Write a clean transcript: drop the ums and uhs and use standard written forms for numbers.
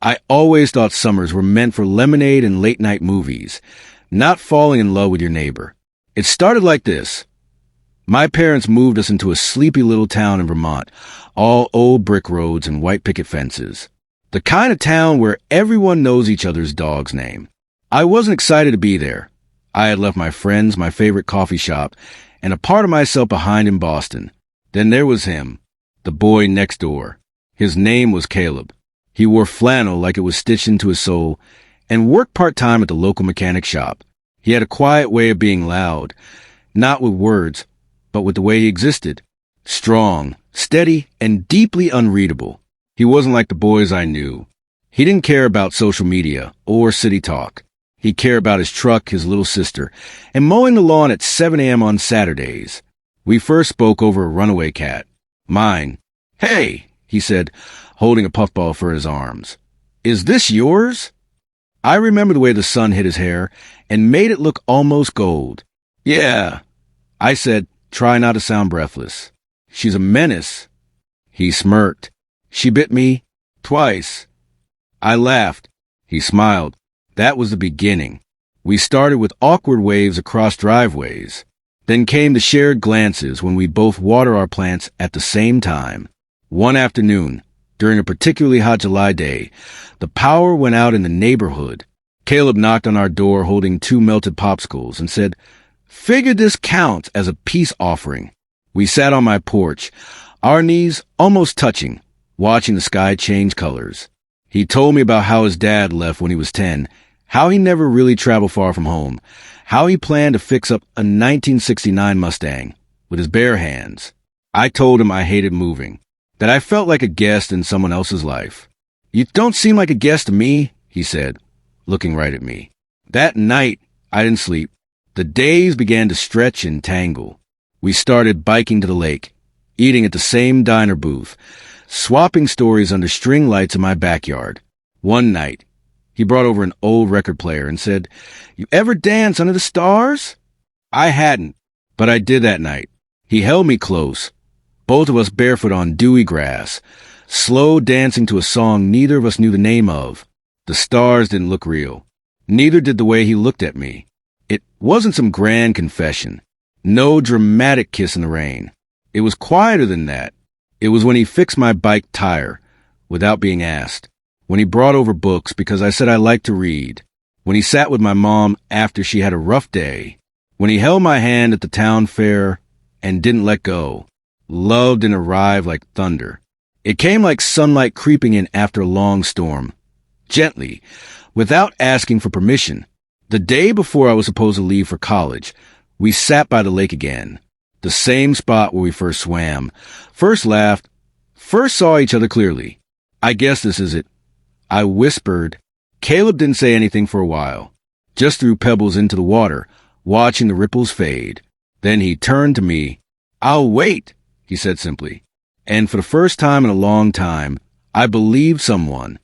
I always thought summers were meant for lemonade and late-night movies, not falling in love with your neighbor. It started like this. My parents moved us into a sleepy little town in Vermont, all old brick roads and white picket fences. The kind of town where everyone knows each other's dog's name. I wasn't excited to be there. I had left my friends, my favorite coffee shop, and a part of myself behind in Boston. Then there was him, the boy next door. His name was Caleb. He wore flannel like it was stitched into his soul and worked part-time at the local mechanic shop. He had a quiet way of being loud, not with words, but with the way he existed. Strong, steady, and deeply unreadable. He wasn't like the boys I knew. He didn't care about social media or city talk. He cared about his truck, his little sister, and mowing the lawn at 7 a.m. on Saturdays. We first spoke over a runaway cat. Mine. "Hey," he said, holding a puffball for his arms. "Is this yours?" I remember the way the sun hit his hair and made it look almost gold. "Yeah," I said, try not to sound breathless. "She's a menace." He smirked. "She bit me twice." I laughed. He smiled. That was the beginning. We started with awkward waves across driveways. Then came the shared glances when we both water our plants at the same time. One afternoon, during a particularly hot July day, the power went out in the neighborhood. Caleb knocked on our door holding 2 melted popsicles and said, "Figure this counts as a peace offering." We sat on my porch, our knees almost touching, watching the sky change colors. He told me about how his dad left when he was 10, how he never really traveled far from home, how he planned to fix up a 1969 Mustang with his bare hands. I told him I hated moving, that I felt like a guest in someone else's life. "You don't seem like a guest to me," he said, looking right at me. That night, I didn't sleep. The days began to stretch and tangle. We started biking to the lake, eating at the same diner booth, swapping stories under string lights in my backyard. One night, he brought over an old record player and said, "You ever dance under the stars?" I hadn't, but I did that night. He held me close, both of us barefoot on dewy grass, slow dancing to a song neither of us knew the name of. The stars didn't look real. Neither did the way he looked at me. It wasn't some grand confession. No dramatic kiss in the rain. It was quieter than that. It was when he fixed my bike tire, without being asked. When he brought over books because I said I liked to read. When he sat with my mom after she had a rough day. When he held my hand at the town fair and didn't let go. Love didn't arrive like thunder. It came like sunlight creeping in after a long storm. Gently, without asking for permission. The day before I was supposed to leave for college, we sat by the lake again. The same spot where we first swam, first laughed, first saw each other clearly. "I guess this is it," I whispered. Caleb didn't say anything for a while, just threw pebbles into the water, watching the ripples fade. Then he turned to me. "I'll wait," he said simply. And for the first time in a long time, I believed someone.